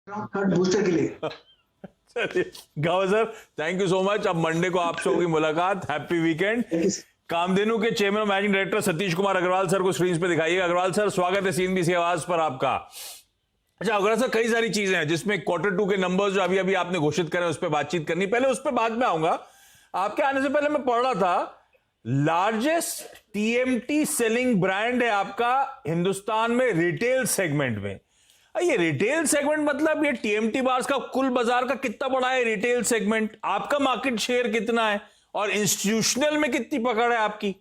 Third booster के लिए। चलिए गाओ sir, thank you so much. अब मंडे को आपसे होगी मुलाकात। Happy weekend. कामधेनु के चेयरमैन और managing director Satish Kumar Agarwal sir को स्क्रीन पे दिखाइएगा। अग्रवाल सर, स्वागत है सीएनबीसी आवाज पर आपका। अच्छा अग्रवाल सर, कई सारी चीजें हैं जिसमें क्वार्टर टू के नंबर्स जो अभी अभी आपने घोषित करे उस पर बातचीत करनी, पहले उस पर बाद में आऊंगा। आपके आने से पहले मैं पढ़ रहा था, लार्जेस्ट टीएमटी सेलिंग ब्रांड है आपका हिंदुस्तान में रिटेल सेगमेंट में। ये रिटेल सेगमेंट मतलब ये टीएमटी बार्स का कुल बाजार का कितना बड़ा है रिटेल सेगमेंट, आपका मार्केट शेयर कितना है और इंस्टीट्यूशनल में कितनी पकड़ है आपकी?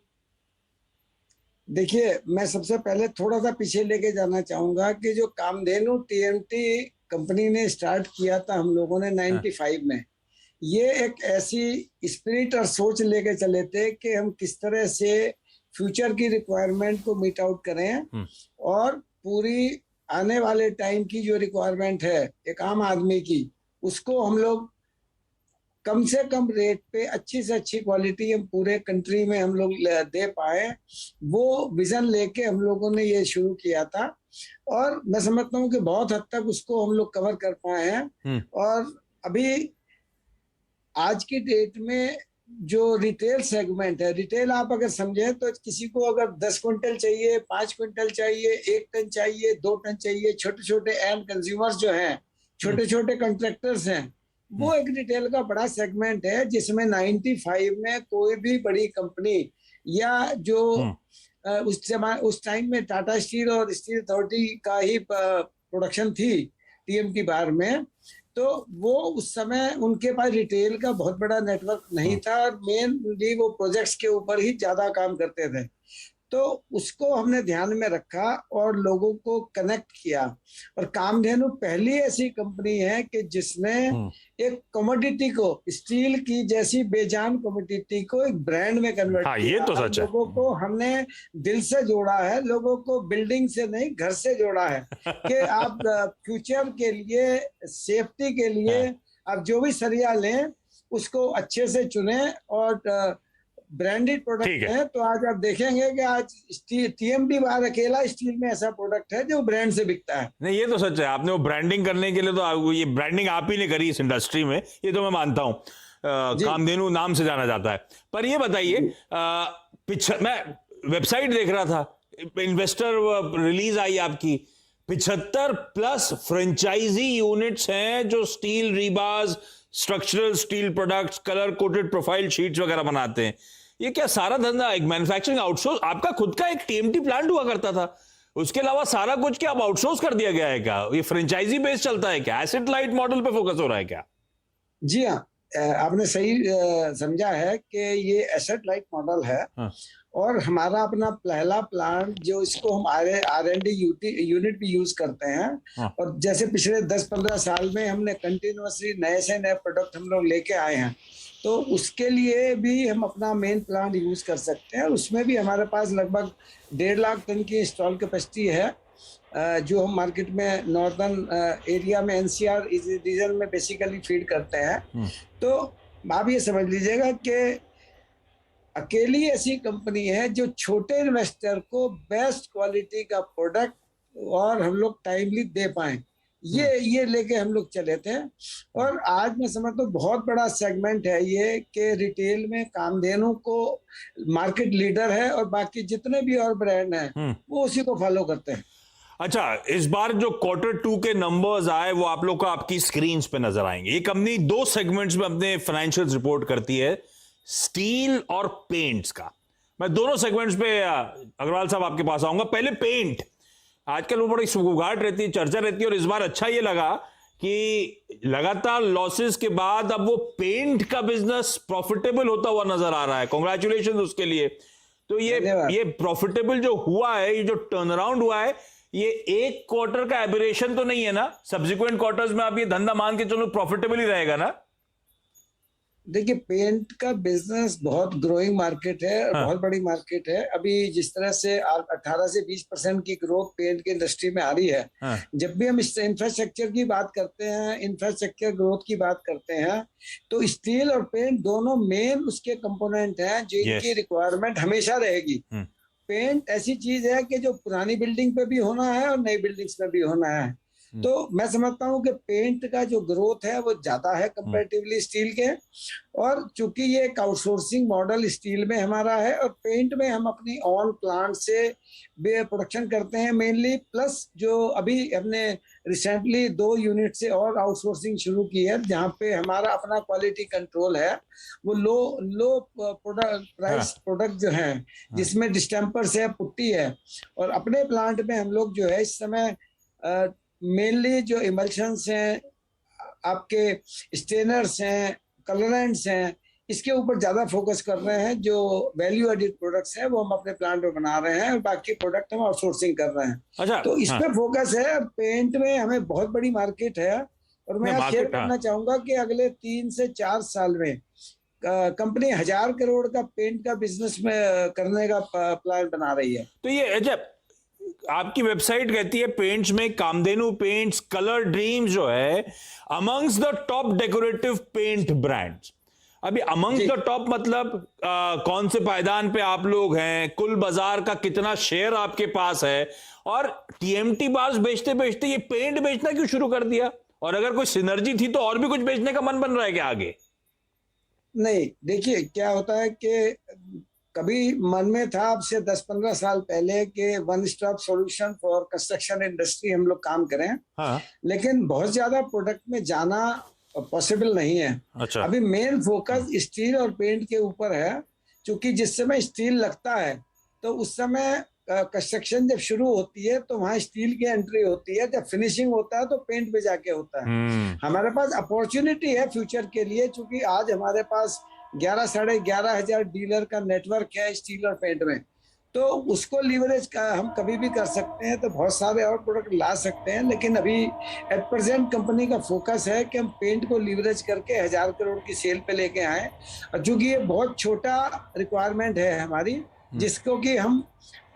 देखिए, मैं सबसे पहले थोड़ा सा पीछे लेके जाना चाहूंगा कि जो कामधेनु टीएमटी कंपनी ने स्टार्ट किया था हम लोगों ने 95 में, ये एक ऐसी स्पिरिट और सोच लेके चले थे कि हम किस तरह से फ्यूचर की रिक्वायरमेंट को मीट आउट करें और पूरी आने वाले टाइम की जो रिक्वायरमेंट है एक आम आदमी की, उसको हम लोग कम से कम रेट पे अच्छी से अच्छी क्वालिटी हम पूरे कंट्री में हम लोग दे पाए। वो विजन लेके हम लोगों ने ये शुरू किया था और मैं समझता हूँ कि बहुत हद तक उसको हम लोग कवर कर पाए हैं। और अभी आज की डेट में जो रिटेल सेगमेंट है, रिटेल आप अगर समझे तो किसी को अगर 10 क्विंटल चाहिए, 5 क्विंटल चाहिए, 1 टन चाहिए, 2 टन चाहिए, छोटे छोटे एंड कंज्यूमर्स जो हैं, छोटे छोटे कॉन्ट्रैक्टर्स हैं, वो एक रिटेल का बड़ा सेगमेंट है जिसमें 95 में कोई भी बड़ी कंपनी या जो उस टाइम में टाटा स्टील और स्टील अथॉरिटी का ही प्रोडक्शन थी टीएमटी बार में, तो वो उस समय उनके पास रिटेल का बहुत बड़ा नेटवर्क नहीं था और मेनली वो प्रोजेक्ट्स के ऊपर ही ज्यादा काम करते थे। तो उसको हमने ध्यान में रखा और लोगों को कनेक्ट किया। और कामधेनु पहली ऐसी कंपनी है कि जिसने एक कमोडिटी को, स्टील की जैसी बेजान कमोडिटी को एक ब्रांड में कन्वर्ट किया। ये तो सच है। लोगों को हमने दिल से जोड़ा है, लोगों को बिल्डिंग से नहीं घर से जोड़ा है कि आप फ्यूचर के लिए, सेफ्टी के लिए आप जो भी सरिया लें उसको अच्छे से चुने और ब्रांडेड प्रोडक्ट है। तो आज आप देखेंगे कि आज टीएमटी बार अकेला स्टील में ऐसा प्रोडक्ट है जो ब्रांड से बिकता है। नहीं, ये तो सच है। आपने वो ब्रांडिंग करने के लिए तो ये ब्रांडिंग आप ही ने करी इस इंडस्ट्री में, ये तो मैं मानता हूं। कामधेनु नाम से जाना जाता है। पर ये बताइए, मैं वेबसाइट देख रहा था, इन्वेस्टर रिलीज आई आपकी, 75+ फ्रेंचाइजी यूनिट्स हैं जो steel rebars, structural steel products, colour coated profile sheets वगैरह बनाते हैं। ये क्या सारा धंधा एक मैन्युफैक्चरिंग आउटसोर्स? आपका खुद का एक टीएमटी प्लांट हुआ करता था, उसके अलावा सारा कुछ क्या अब आउटसोर्स कर दिया गया है क्या? ये फ्रेंचाइजी बेस्ड चलता है क्या? एसेट लाइट मॉडल पे फोकस हो रहा है क्या? जी हाँ, आपने सही समझा है कि ये एसेट लाइट मॉडल है। और हमारा अपना पहला प्लांट जो इसको हम R&D यूनिट भी यूज करते हैं। और जैसे पिछले 10-15 साल में हमने कंटिन्यूअसली नए से नए प्रोडक्ट हम लोग लेके आए हैं, तो उसके लिए भी हम अपना मेन प्लांट यूज कर सकते हैं। उसमें भी हमारे पास लगभग 1.5 लाख टन की इंस्टॉल कैपेसिटी है, जो हम मार्केट में नॉर्दर्न एरिया में NCR रीजन में बेसिकली फीड करते हैं। तो आप ये समझ लीजिएगा कि अकेली ऐसी कंपनी है जो छोटे इन्वेस्टर को बेस्ट क्वालिटी का प्रोडक्ट और हम लोग टाइमली दे पाए, ये लेके हम लोग चले थे। और आज मैं समझता हूँ बहुत बड़ा सेगमेंट है ये कि रिटेल में कामधेनु को मार्केट लीडर है और बाकी जितने भी और ब्रांड हैं वो उसी को फॉलो करते हैं। अच्छा, इस बार जो क्वार्टर टू के नंबर्स आए वो आप लोग को आपकी स्क्रीन पे नजर आएंगे। ये कंपनी 2 सेगमेंट्स में अपने फाइनेंशियल्स रिपोर्ट करती है, स्टील और पेंट्स का। मैं दोनों सेगमेंट्स पे अग्रवाल साहब आपके पास आऊंगा। पहले पेंट, आजकल वो बड़ी सुगुगाहट रहती है, चर्चा रहती है, और इस बार अच्छा ये लगा कि लगातार लॉसेस के बाद अब वो पेंट का बिजनेस प्रॉफिटेबल होता हुआ नजर आ रहा है। कांग्रेचुलेशन उसके लिए। तो ये प्रॉफिटेबल जो हुआ है, ये जो टर्न अराउंड हुआ है, ये एक क्वार्टर का एबरेशन तो नहीं है ना? सब्सिक्वेंट क्वार्टर्स में आप ये धंधा मान के चलो प्रॉफिटेबल ही रहेगा ना? देखिए, पेंट का बिजनेस बहुत ग्रोइंग मार्केट है और बहुत बड़ी मार्केट है। अभी जिस तरह से 18 से 20% की ग्रोथ पेंट की इंडस्ट्री में आ रही है। जब भी हम इस इंफ्रास्ट्रक्चर की बात करते हैं, इंफ्रास्ट्रक्चर ग्रोथ की बात करते हैं, तो स्टील और पेंट दोनों मेन उसके कंपोनेंट हैं जिनकी रिक्वायरमेंट हमेशा रहेगी। पेंट ऐसी चीज है कि जो पुरानी बिल्डिंग पे भी होना है और नई बिल्डिंग्स में भी होना है। तो मैं समझता हूँ कि पेंट का जो ग्रोथ है वो ज्यादा है कंपैरेटिवली स्टील के, और चूंकि ये एक आउटसोर्सिंग मॉडल स्टील में हमारा है, और पेंट में हम अपनी ऑन प्लांट से प्रोडक्शन करते हैं मेनली, प्लस जो अभी हमने रिसेंटली 2 यूनिट से और आउटसोर्सिंग शुरू की है, जहाँ पे हमारा अपना क्वालिटी कंट्रोल है। वो लो प्राइस प्रोडक्ट जो है, जिसमें डिस्टेम्पर्स है, पुट्टी है, और अपने प्लांट में हम लोग जो है इस समय मेनली जो इमल्शंस हैं, आपके स्टेनर्स हैं, कलरेंट्स हैं, इसके ऊपर ज्यादा फोकस कर रहे हैं। जो वैल्यू एडिड प्रोडक्ट्स हैं वो हम अपने प्लांट में बना रहे हैं, और बाकी प्रोडक्ट हम आउटसोर्सिंग कर रहे हैं। अच्छा, तो इस पे फोकस है। पेंट में हमें बहुत बड़ी मार्केट है, और मैं शेयर करना चाहूंगा कि अगले 3 से 4 साल में कंपनी 1000 करोड़ का पेंट का बिजनेस में करने का प्लान बना रही है। तो ये जब आपकी वेबसाइट कहती है पेंट्स में कामधेनु पेंट्स, कलर ड्रीम्स जो है amongst the top decorative paint brands. अभी अमंग्स द टॉप मतलब कौन से पायदान पे आप लोग हैं, कुल बाजार का कितना शेयर आपके पास है, और टीएमटी बार्स बेचते बेचते ये पेंट बेचना क्यों शुरू कर दिया? और अगर कोई सिनर्जी थी तो और भी कुछ बेचने का मन बन रहा है क्या आगे? नहीं, देखिए क्या होता है कि कभी मन में था अब से 10-15 साल पहले कि one stop solution for construction industry हम लोग काम करें। हाँ। लेकिन बहुत ज्यादा प्रोडक्ट में जाना पॉसिबल नहीं है। अच्छा। अभी मेन फोकस स्टील और पेंट के ऊपर है, क्योंकि जिस समय स्टील लगता है तो उस समय कंस्ट्रक्शन जब शुरू होती है तो वहां स्टील की एंट्री होती है, जब फिनिशिंग होता है तो पेंट पे जाके होता है। हमारे पास अपॉर्चुनिटी है फ्यूचर के लिए, क्योंकि आज हमारे पास 11-11,500 डीलर का नेटवर्क है स्टील और पेंट में, तो उसको लीवरेज हम कभी भी कर सकते हैं, तो बहुत सारे और प्रोडक्ट ला सकते हैं। लेकिन अभी एट प्रेजेंट कंपनी का फोकस है कि हम पेंट को लीवरेज करके 1000 करोड़ की सेल पे लेके आए, और चूंकि ये बहुत छोटा रिक्वायरमेंट है हमारी, जिसको कि हम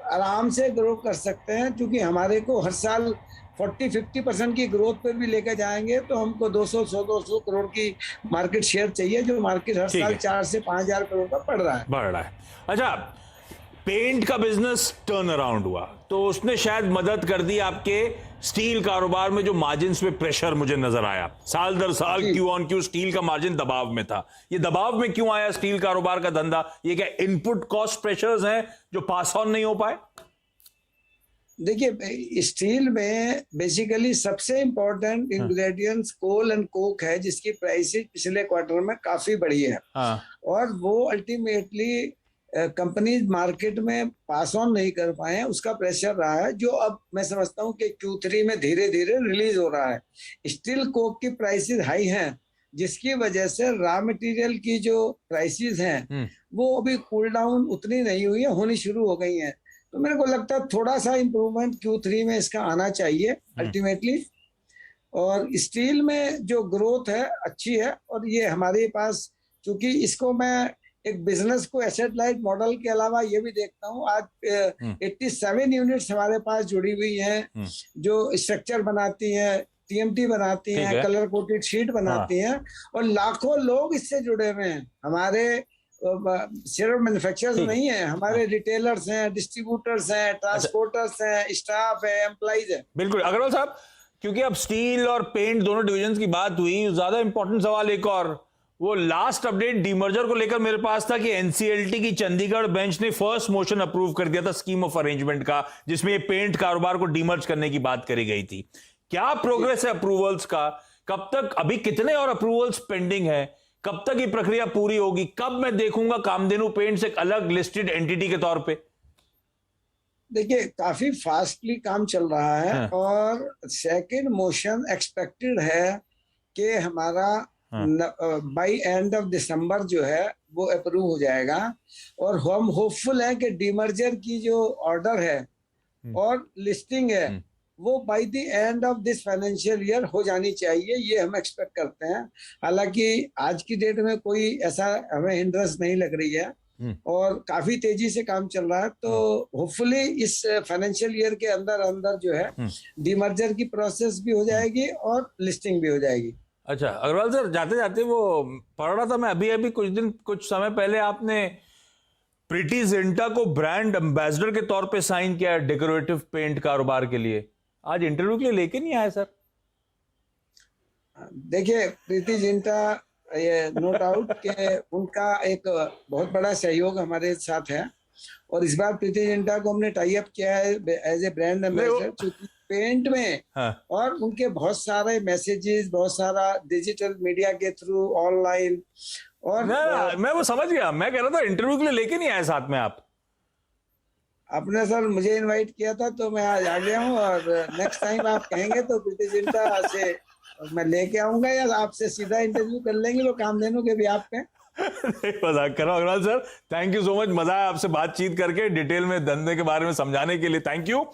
आराम से ग्रो कर सकते हैं, क्योंकि हमारे को हर साल 40-50% की ग्रोथ पे भी लेकर जाएंगे तो हमको 200 करोड़ की मार्केट शेयर चाहिए, जो मार्केट हर साल 4 से 5,000 करोड़ का बढ़ रहा है। अच्छा, पेंट का बिजनेस टर्न अराउंड हुआ तो उसने शायद मदद कर दी आपके स्टील कारोबार में, जो मार्जिन्स में प्रेशर मुझे नजर आया साल दर साल, क्यू ऑन क्यू स्टील का मार्जिन दबाव में था। ये दबाव में क्यों आया स्टील कारोबार का धंधा? ये क्या इनपुट कॉस्ट प्रेशर्स हैं जो पास ऑन नहीं हो पाए? देखिए, स्टील में बेसिकली सबसे important ingredients coal and coke है, जिसकी प्राइसेस पिछले क्वार्टर में काफी बढ़ी है। और वो अल्टीमेटली कंपनीज मार्केट में पास ऑन नहीं कर पाए, उसका प्रेशर रहा है, जो अब मैं समझता हूँ कि Q3 में धीरे धीरे रिलीज हो रहा है। स्टील कोक की प्राइसेस हाई हैं, जिसकी वजह से रॉ मटेरियल की जो प्राइसेस हैं वो अभी कूल डाउन उतनी नहीं हुई है, होनी शुरू हो गई हैं। तो मेरे को लगता है थोड़ा सा इम्प्रूवमेंट Q3 में इसका आना चाहिए अल्टीमेटली। और स्टील में जो ग्रोथ है अच्छी है, और ये हमारे पास, चूंकि इसको मैं एक बिजनेस को एसेट लाइट मॉडल के अलावा ये भी देखता हूँ, आज 87 यूनिट्स हमारे पास जुड़ी हुई हैं, जो स्ट्रक्चर बनाती हैं, टीएमटी बनाती हैं, कलर कोटेड शीट बनाती हैं, और लाखों लोग इससे जुड़े हुए हैं। हमारे सिर्फ मैन्युफैक्चरर्स नहीं है, हमारे रिटेलर्स हैं, डिस्ट्रीब्यूटर्स हैं, ट्रांसपोर्टर्स हैं, स्टाफ है, एम्प्लॉइज है। बिल्कुल अग्रवाल साहब, क्योंकि अब स्टील और पेंट दोनों डिविजन्स की बात हुई, ज्यादा इंपॉर्टेंट सवाल एक और, वो लास्ट अपडेट डीमर्जर को लेकर मेरे पास था कि एनसीएलटी की चंडीगढ़ बेंच ने फर्स्ट मोशन अप्रूव कर दिया था स्कीम ऑफ अरेंजमेंट का, जिसमें ये पेंट कारोबार को डीमर्ज करने की बात करी गई थी। क्या प्रोग्रेस है अप्रूवल्स का? कब तक, अभी कितने और अप्रूवल्स पेंडिंग है? कब तक ये प्रक्रिया पूरी होगी? कब मैं देखूंगा कामधेनु पेंट्स एक अलग लिस्टेड एंटिटी के तौर पे? देखिए, काफी फास्टली काम चल रहा है, और सेकंड मोशन एक्सपेक्टेड है कि हमारा बाय एंड ऑफ दिसंबर जो है वो अप्रूव हो जाएगा। और हम होपफुल हैं कि डीमर्जर की जो ऑर्डर है और लिस्टिंग है वो by the end of this financial year हो जानी चाहिए, ये हम एक्सपेक्ट करते हैं। हालांकि आज की डेट में कोई ऐसा हमें हिंड्रेंस नहीं लग रही है, और काफी तेजी से काम चल रहा है, तो होपफुली इस फाइनेंशियल ईयर के अंदर अंदर जो है डीमर्जर की प्रोसेस भी हो जाएगी और लिस्टिंग भी हो जाएगी। अच्छा अग्रवाल सर, जाते जाते वो पढ़ रहा था मैं अभी कुछ समय पहले, आपने प्रीति जिंटा को ब्रांड एम्बेसडर के तौर पे साइन किया डेकोरेटिव पेंट कारोबार के लिए। आज इंटरव्यू के लिए लेके नहीं आए सर? देखिए प्रीति जिंटा, ये नो डाउट कि उनका एक बहुत बड़ा सहयोग हमारे साथ है। और इस बार प्रीति जिंटा को हमने टाई अप किया है एज ए ब्रांड एम्बेसडर, क्योंकि पेंट में हाँ और उनके बहुत सारे मैसेजेस, बहुत सारा डिजिटल मीडिया के थ्रू, ऑनलाइन और मैं वो समझ गया, मैं कह रहा था इंटरव्यू के लिए लेके नहीं आए साथ में आप। आपने सर मुझे इनवाइट किया था तो मैं आज आ गया हूँ, और नेक्स्ट टाइम आप कहेंगे तो प्रीति जिंटा से मैं लेके आऊंगा, या आपसे सीधा इंटरव्यू कर लेंगे वो कामधेनु के भी आप पे। मजाक कर रहा हूं Agarwal sir, thank you so much, मजा आया आपसे बातचीत करके, डिटेल में धंधे के बारे में समझाने के लिए थैंक यू।